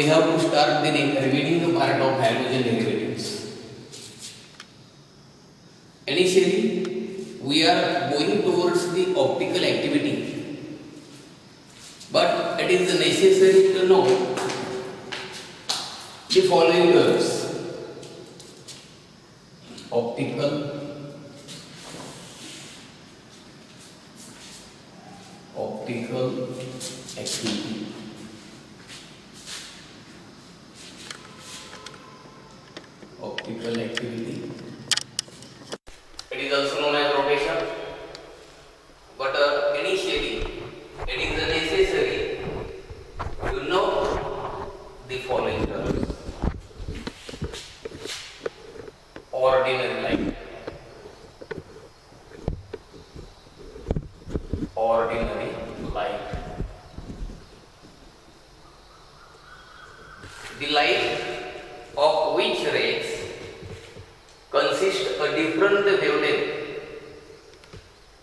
have to start the reading the part of halogen derivatives. Initially, we are going towards the optical activity, but it is necessary to know the following terms: optical activity. Optical activity. It is also known as rotation, but initially it is necessary to know the following terms: ordinary light, ordinary light. The light of which rays consist a different wavelength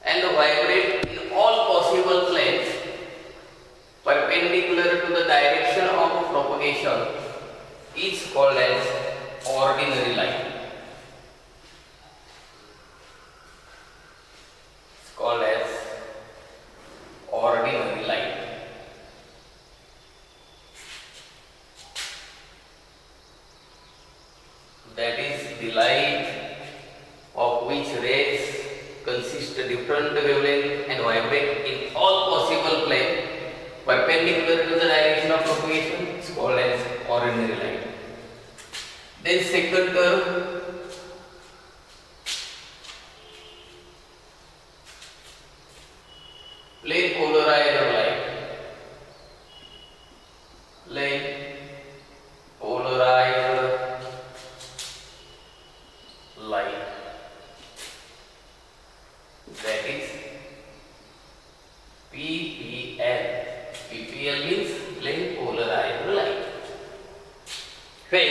and vibrate in all possible planes perpendicular to the direction of propagation is called as ordinary light. It's called as ordinary light. That is the light of which rays consist of different wavelength and vibrate in all possible planes perpendicular to the direction of propagation is called as ordinary light. Then second term, plane polarized light. Plane polarized light, that is PPL. PPL means plane polarized light. When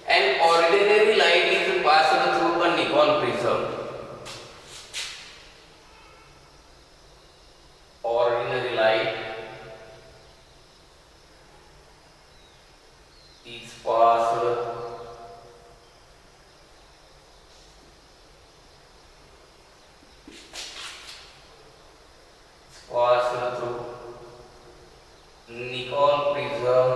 an ordinary light is passed through a Nikon prism, ordinary light is passed through Nikon prism,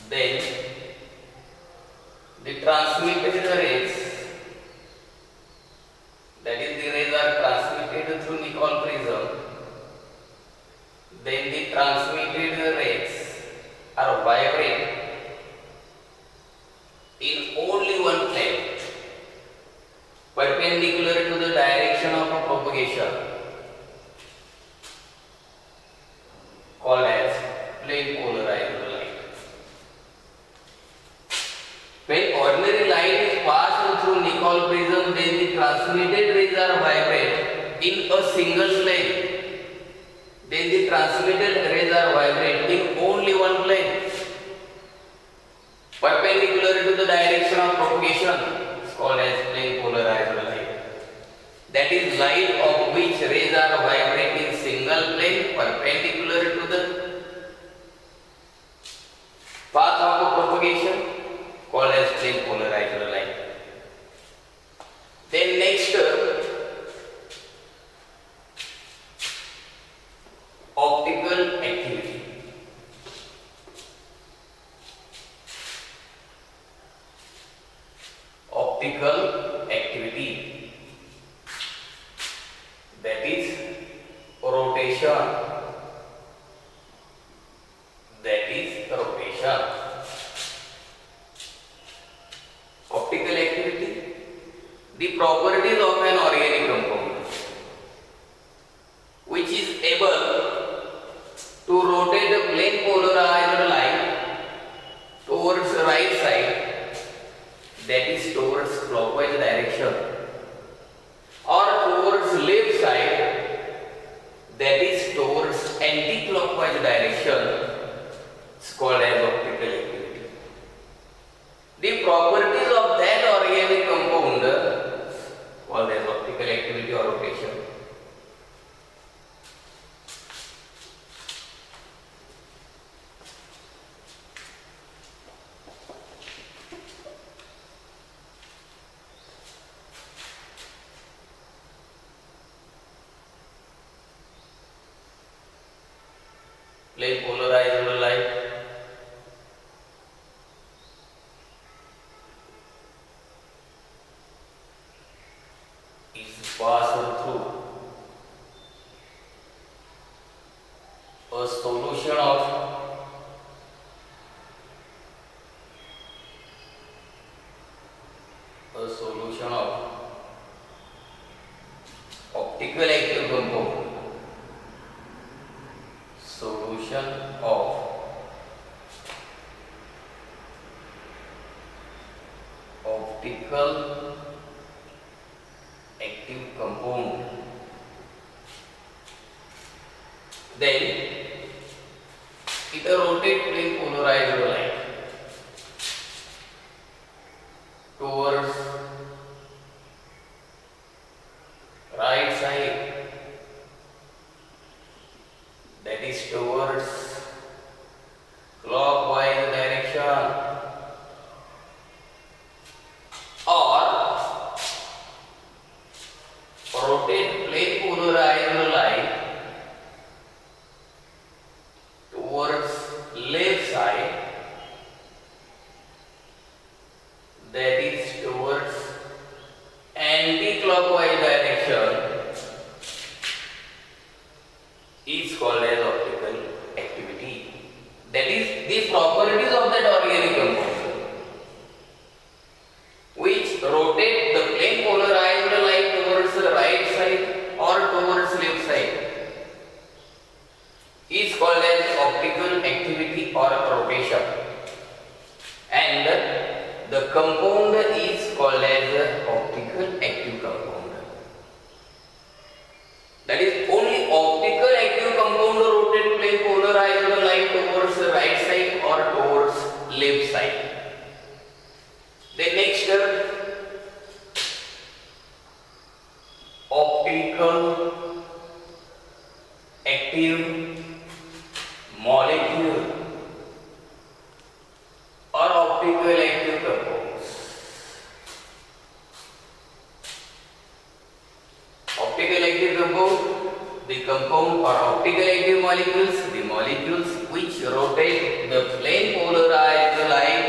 then the transmitted rays, that is the rays are transmitted through Nikon prism, then the transmitted rays are vibrate in only one plane perpendicular to the direction of propagation called as plane polarized light. When ordinary light is passed through Nikon prism, then the transmitted rays are vibrate in a single plane. Then the transmitted rays are vibrate in only one plane perpendicular to the direction of propagation is called as plane polarized light. That is light of which rays are vibrate in single plane perpendicular to the path of propagation called as plane polarized light. Then next, optical activity. Optical activity, that is rotation, that is rotation. Optical activity, the properties of an organic compound which is able to rotate a plane polarized light towards the right side, that is towards clockwise direction, or towards left side, that is towards anti-clockwise direction, it's called as optical activity. The properties of that organic compound called as plane polarized light is passed through a solution of optical active compound, solution of optical active compound. Then it rotates plane polarized light towards right side, that is towards clockwise direction, or rotate plane polarized light towards left side, that is towards anti-clockwise direction, is called as optical activity. That is the properties of that organic compound which rotate the plane polarized light towards the right side or towards left side is called as optical activity or rotation, and the compound is called as optical active compound. That is, only optical active compound rotate plane polarized light towards the right side or towards left side. Then next, optical active molecule or optical active compounds. Optical active compound, the compound or optical active molecules, the molecules which rotate the plane polarized light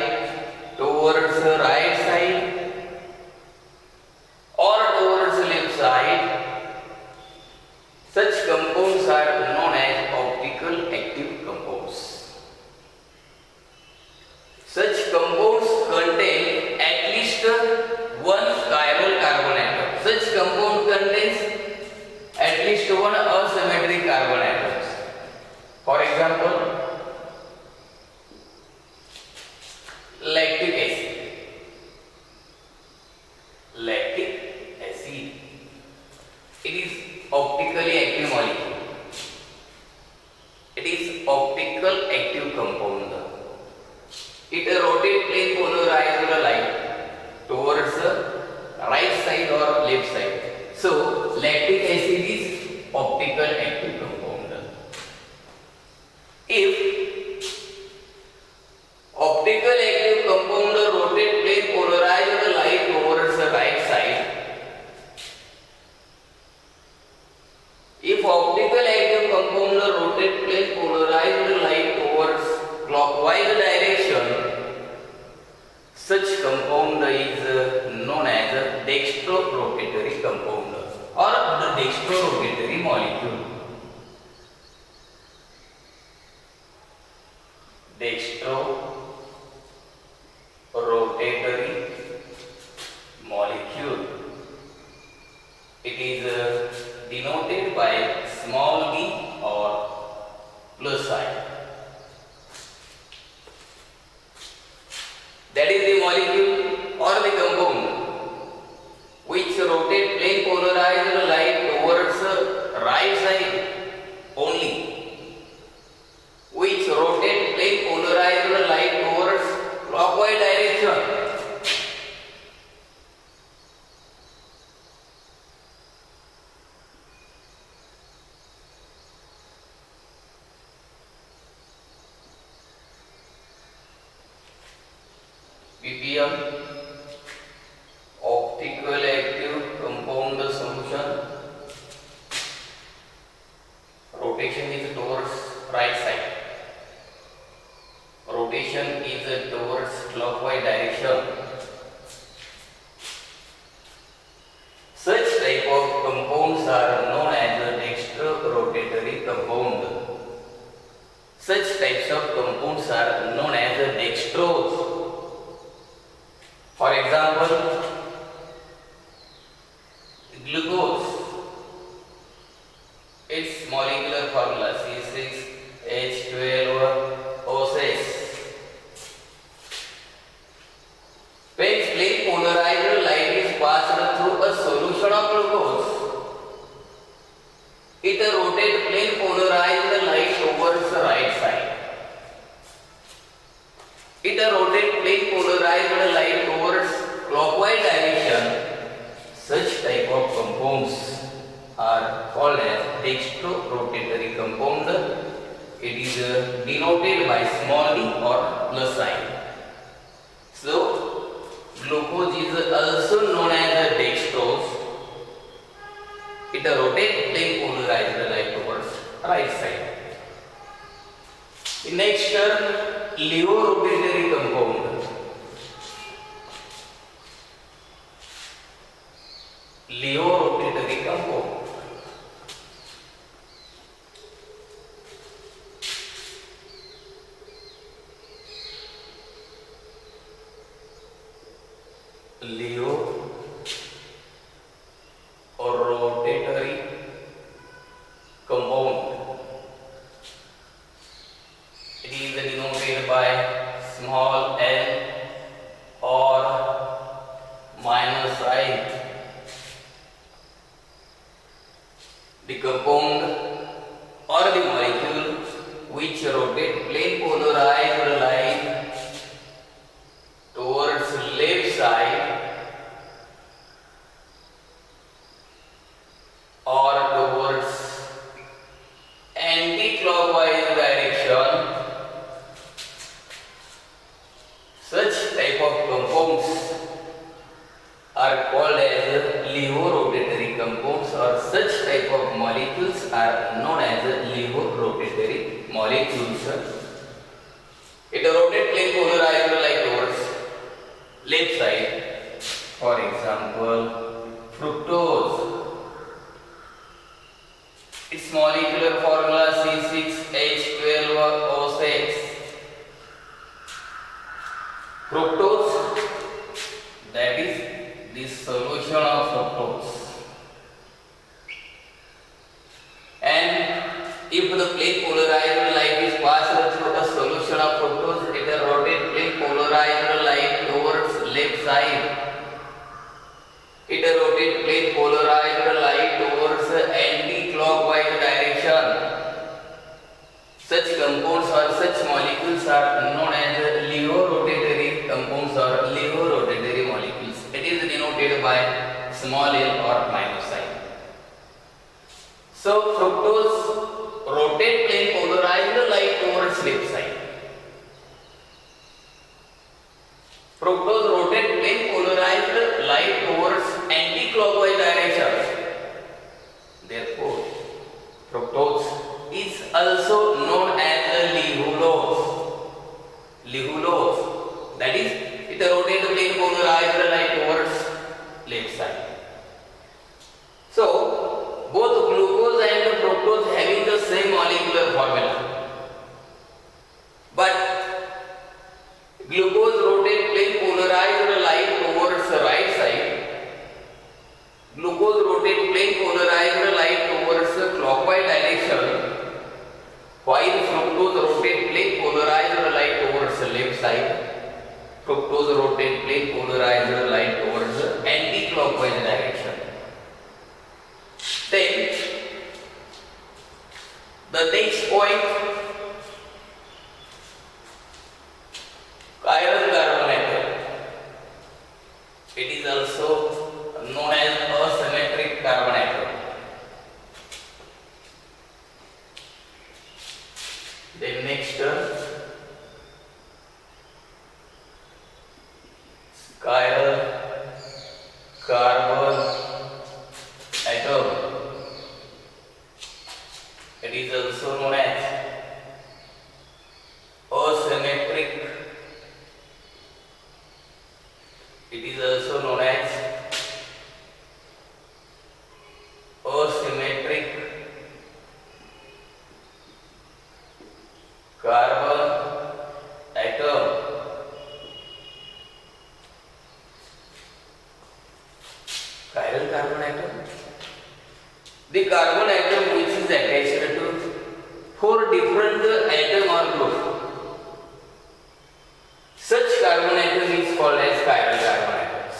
towards the right side or towards the left side. Such compounds are known as optical active compounds. Such compounds contain at least one chiral carbon atom. Such compound contains at least one asymmetric carbon atoms. For example, lactic acid. Lactic acid. It is optically active molecule. It is optical active compound. It rotates plane polarized light towards the right side or left side. So, lactic acid is optical active compound. If optical active compound rotate plane polarized light towards the right side, if optical active compound rotate plane polarized light towards clockwise direction, such compound is known as dextro-rotatory compound or the dextro-rotatory molecule. Dextro-rotatory molecule. It is denoted by small d or plus sign. That is the molecule or the compound which rotate plane polarized light towards right side only, which rotate plane polarized light towards clockwise direction. compounds are known as dextrose. For example, glucose, its molecular formula C6H12O6. When plain polarized light is passed through a solution of glucose, it rotates plain polarized light towards the right side. It rotates plain polarized light towards clockwise direction. Such type of compounds are called as dextro-rotatory compound. It is denoted by small d or plus sign. So, glucose is also known as dextrose. It rotates plain polarized light towards right side. The next Laero Rotatory compound. Laero Rotatory compound. Laero Rotatory compound. It is denoted by small l or minus I. The compound or the molecule which rotate plain polarized light towards left side or towards anti-clockwise direction. Such type of compounds are called as Laero Rotatory compounds, or such type of molecules are known as Laero Rotatory molecules. It rotates plain polarized light towards left side. For example, fructose. Its molecular formula C6H12O6. Fructose, that is the solution of fructose. And if the plain polarized light is passed through a solution of fructose, it rotates plain polarized light towards left side. It rotates plain polarized light towards anti-clockwise direction. Such compounds or such molecules are known as Laero Rotatory compounds or Laero Rotatory molecules. It is denoted by small l or minus sign. So, fructose rotates plain polarized light towards left side. Fructose rotates plain polarized light towards anti-clockwise direction. Therefore, fructose is also known as ligulose. Ligulose, that is, it rotates plain polarized light towards left side. So, both glucose and fructose having the same molecular formula, but glucose rotates plain polarized light towards the right side, Chiral carbon atom. The carbon atom which is attached to four different atom or group. Such carbon atom is called as chiral carbon atoms.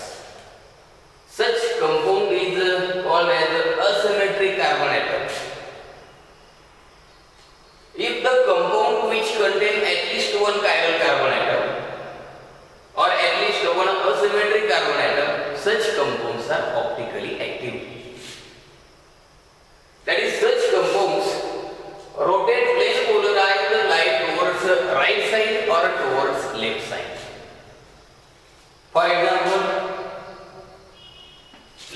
Such compound is called as asymmetric carbon atom. If the compound which contain at least one chiral carbon atom or at least one asymmetric carbon atom, such compounds are optically active. That is, such compounds rotate plane polarized light towards right side or towards left side. For example,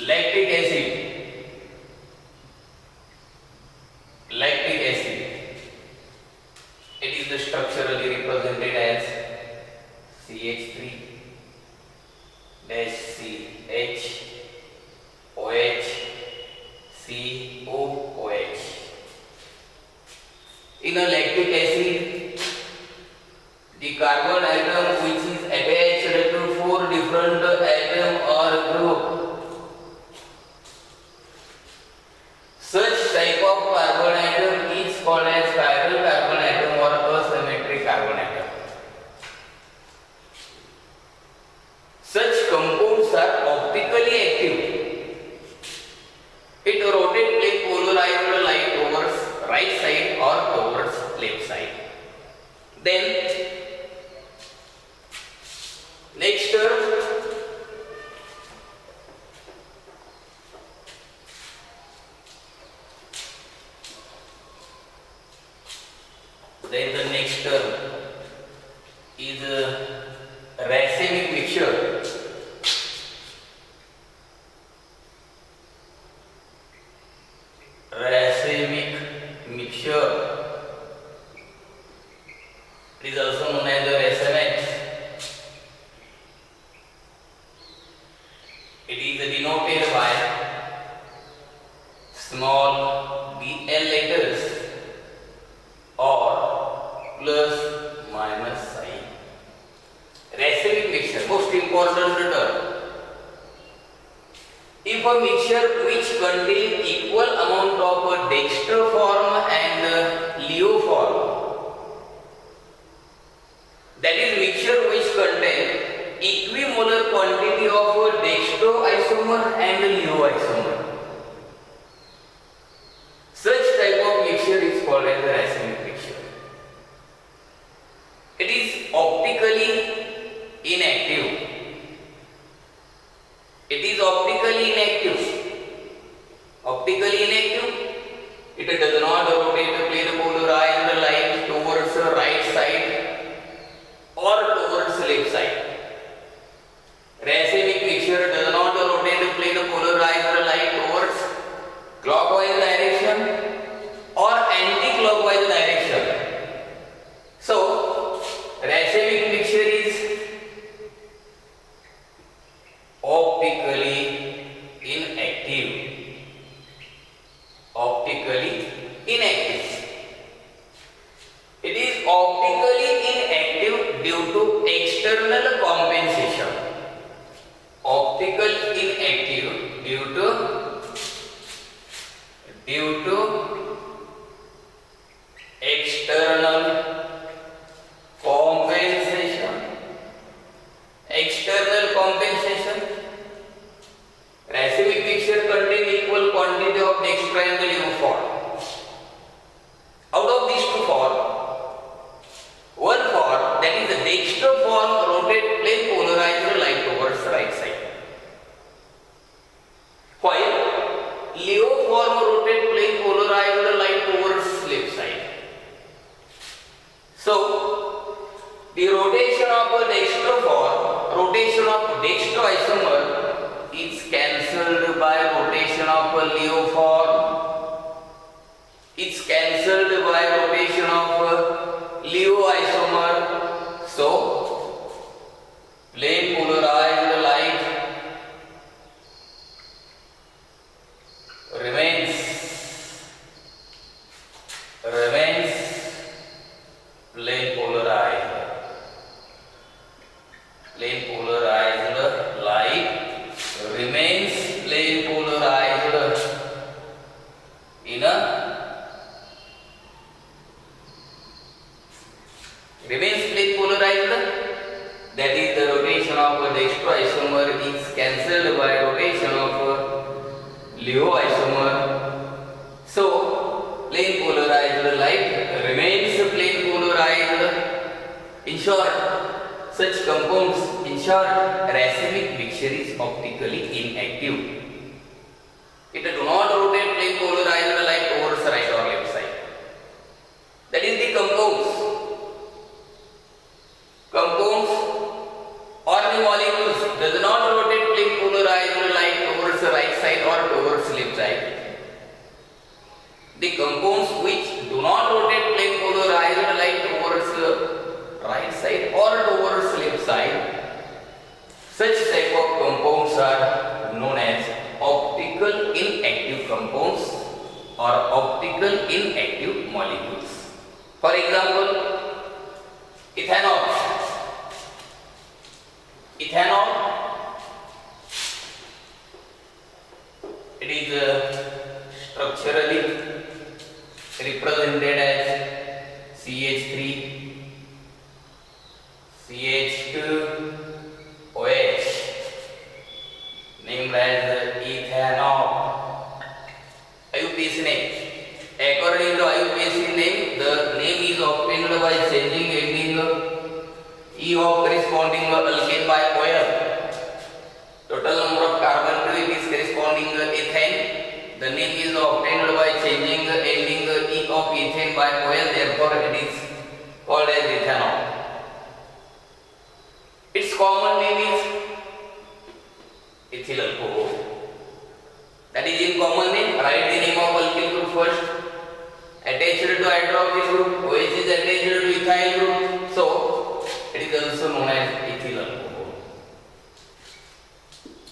lactic acid. Lactic acid. It is structurally represented as CH3-CH OH COOH. In a lactic acid, the carbon atom which is attached to four different atom or group. Such type of carbon atom is called as chiral carbon atom or asymmetric carbon atom. Such compounds are optically active. It rotates plane polarized light towards right side or towards left side. Then next term, the next term is racemic mixture. Racemic mixture. It is also known as Recemate. It is denoted by small bl letters or plus minus sign. Racemic mixture, most important term. If a mixture which contains equal amount of dextroform and leoform, that is mixture which contains equimolar quantity of dextroisomer and leoisomer, such type of mixture is called as a racemic mixture. It is optically inactive. It is optically inactive. Optically inactive. It does not rotate the plane polarized light towards the right side or towards left side. Racemic mixture does not rotate the plane polarized light towards clockwise direction or anti-clockwise direction. So, racemic mixture is optically inactive. Optically inactive. It is optically inactive due to external compensation. Optical inactive due to external compensation. External compensation. Racemic mixture contain equal quantity of dextro and leoform. Out of these two forms, one form, that is the dextro form, rotate plane polarized light towards right side, while leoform rotate plane polarized light towards left side. So, the rotation of a dextro form, rotation of dextroisomer is cancelled by rotation of a leoform. It's cancelled by rotation of leoisomer. So, plane polarized light remains plane polarized. Plane polarized light remains plane polarized in a remains plane polarized, that is the rotation of a dextro isomer is cancelled by rotation of Laero isomer. So plane polarized light remains plane polarized. In short, such compounds ensure racemic mixture is optically inactive. It do not rotate plane polarized light towards right or left side. That is the compounds. Compounds or the molecules does not rotate plane polarized light towards right side or towards left side. The compounds which do not rotate plane polarized light towards right side or towards left side, such type of compounds are known as optical inactive compounds or optical inactive molecules. For example, ethanol. It is structurally represented as CH3, CH2, OH, named as ethanol. IUPAC name. According to IUPAC name, the name is obtained by changing ending E of corresponding alkane by oil. Total number of carbon to it is corresponding ethane. The name is obtained by changing ending E of ethane by oil. Therefore, it is called as ethanol. Its common name is ethyl alcohol. That is in common name. Write the name of alkyl group first. Attached to hydroxyl group, OH is attached to ethyl group. So it is also known as ethyl alcohol.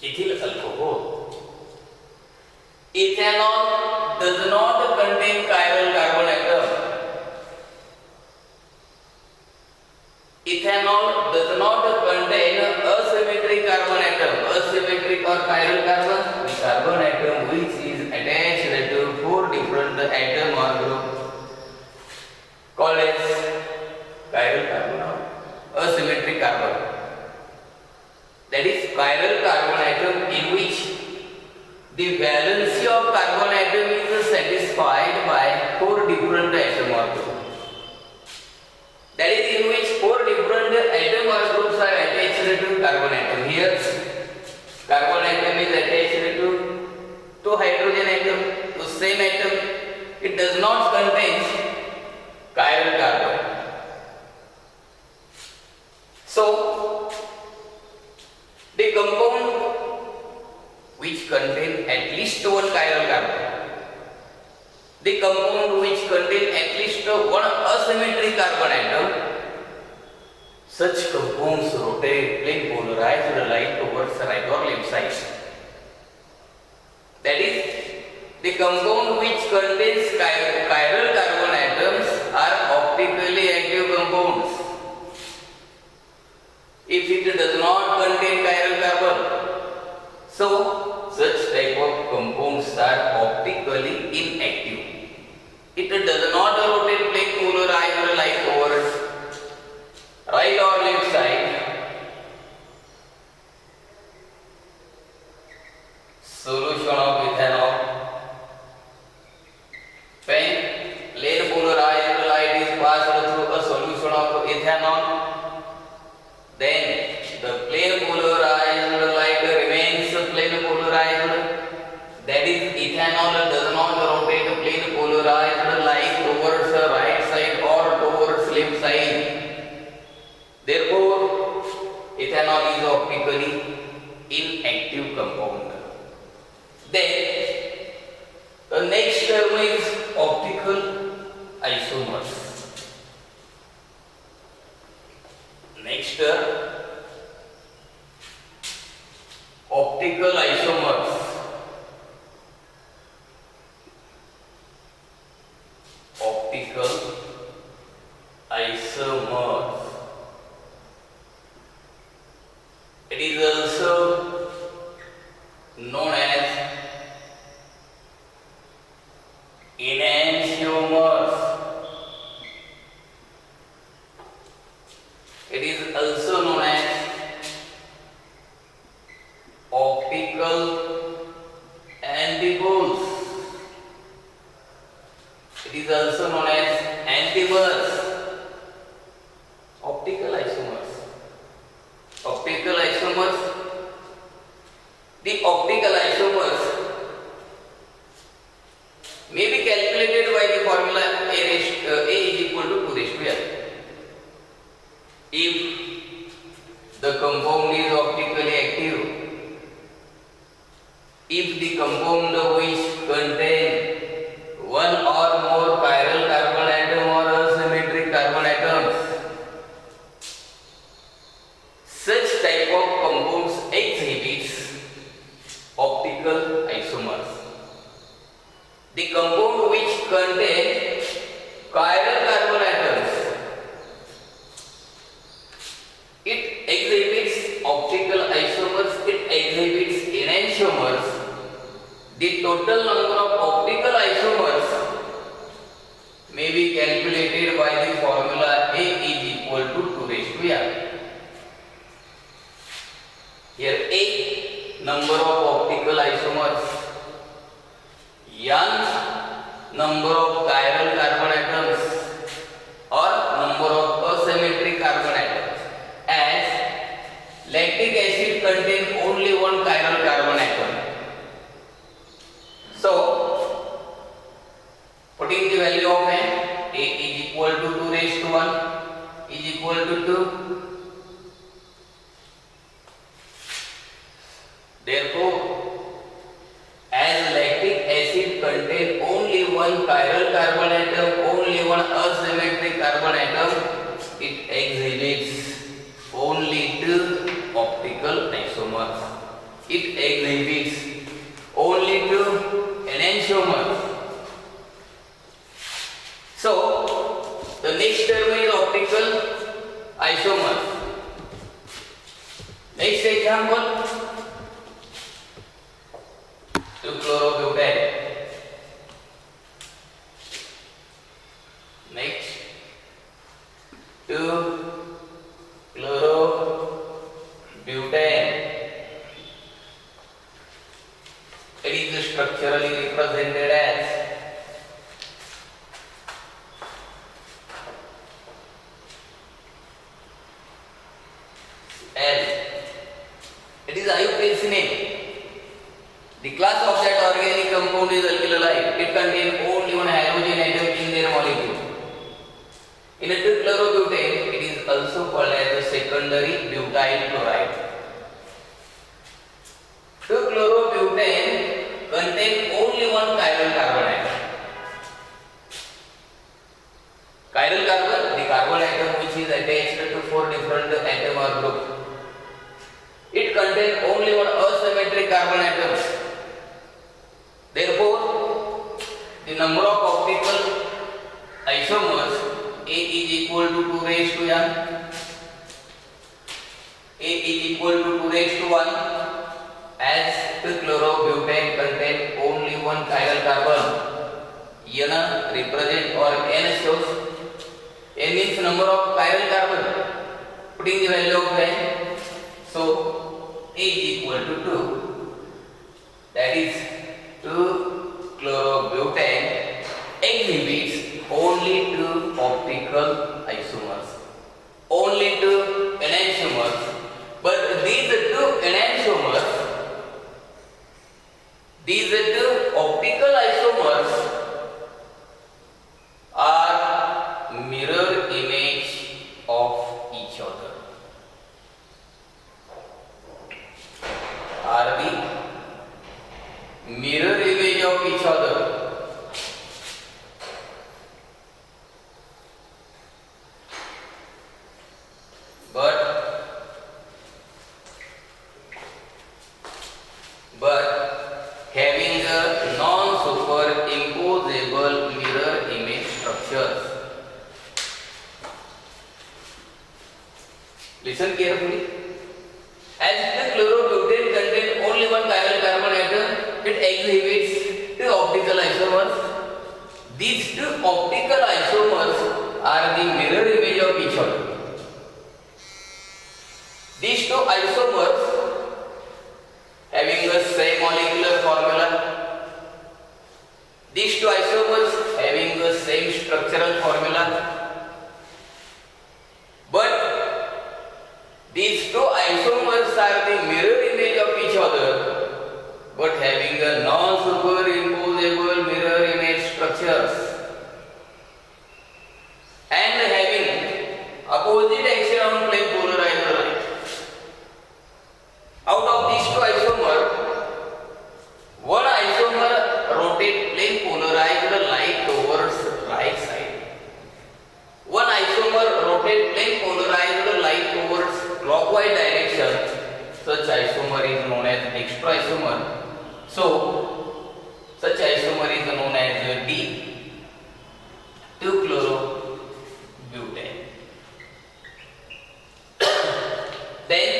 Ethyl alcohol. Ethanol does not contain chiral carbon atom. Ethanol does not contain asymmetric carbon atom. Asymmetric or chiral carbon, the carbon atom which is attached to four different atom or group called as chiral carbon or asymmetric carbon. That is chiral carbon atom in which the valency of carbon atom is satisfied by four different atom or group. That is in which four different atom or groups are attached to carbon atom. Here, carbon atom is attached to hydrogen atom, to same atom. It does not contain chiral carbon. So, the compound which contain at least one chiral carbon, the compound which contain at least one asymmetric carbon atom, such compounds rotate plane polarized light towards right or left side. That is, the compound which contains chiral carbon atoms are optically active compounds. If it does not contain chiral carbon, so such type of compounds are optically inactive. It does not rotate plane polarized light towards right or left side. Solution of ethanol. When plane polarized light is passed through a solution of ethanol, then the plane polarized light remains plane polarized. That is, ethanol does not rotate plane polarized light towards the right side or towards left side. Therefore, ethanol is optically inactive compound. Then, the next term is optical isomers. Next term, optical isomers. Optical isomers. It is also known as The optical isomers may be calculated by the formula A is equal to 2 raised to n. If the compound is optically active, if the compound which contain one or more chiral carbon atom or asymmetric carbon atoms, such type of compounds exhibits optical isomers. The compound which contains chiral carbon atoms, it exhibits optical isomers, it exhibits enantiomers. The total number of optical isomers may be calculated by the formula A is equal to 2 raised to n. Here A, number of optical isomers, n, number of chiral carbon atoms or number of asymmetric carbon atoms, as lactic acid contains only one chiral carbon atom. So, putting the value of n, A is equal to 2 raised to 1 is equal to 2. Therefore, as lactic acid contains only one chiral carbon atom, only one asymmetric carbon atom, it exhibits only 2 optical isomers. It exhibits only 2 enantiomers. So, the next term is optical isomers. Next example, 2-chlorobutane. Next, 2-chlorobutane. It is structurally represented as L. It is iocyanate. The class of that organic compound is alkyl halide. It contains only one halogen atom in their molecule. In a 2-chlorobutane, it is also called as the secondary butyl chloride. 2-chlorobutane contains only one chiral carbon atom. Chiral carbon, the carbon atom which is attached to 4 different atom or group. It contains only one asymmetric carbon atom. Therefore, the number of optical isomers A is equal to 2 raised to n. A is equal to 2 raised to 1, as 2-chlorobutane contains only one chiral carbon. N represent or n shows, n means number of chiral carbon. Putting the value of n, so A is equal to 2. That is 2-chlorobutane exhibits only 2 optical isomers, only 2 enantiomers. But these 2 enantiomers, these 2 optical isomers are mirror image of each other. Are the mirror image of each other. But having a non-superimposable mirror image structures. Listen carefully. As the chlorobutane contains only one chiral carbon atom, it exhibits 2 optical isomers. These 2 optical isomers are the mirror image of each other. These 2 isomers having the same molecular formula, these 2 isomers having the same structural formula, but these 2 isomers are the mirror image of each other So such isomer is known as D2-chlorobutane. Then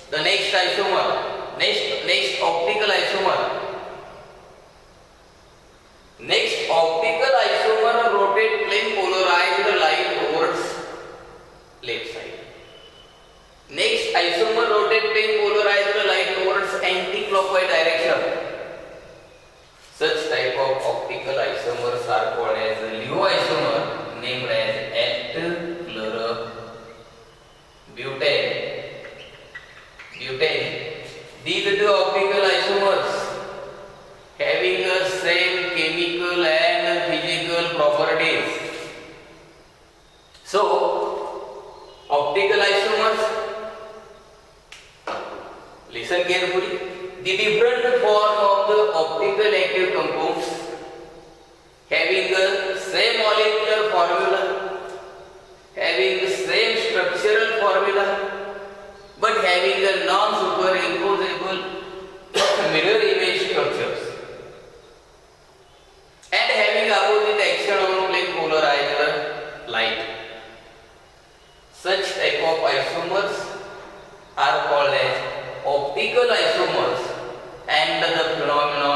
the next isomer, next optical isomer. Next optical isomer rotate plane polarized light towards left side. Next isomer rotate plane polarized light towards anti-clockwise direction. Such type of optical isomers are called as Laero isomer, named as N-chlorobutane. These two optical isomers having the same chemical and physical properties. So, optical isomers, listen carefully. The different form of the optical active compounds having the same molecular formula, having the same structural formula, but having the non-superimposable mirror image structures and having opposite action on plane polarized light. Such type of isomers are called as optical isomers, and the phenomenon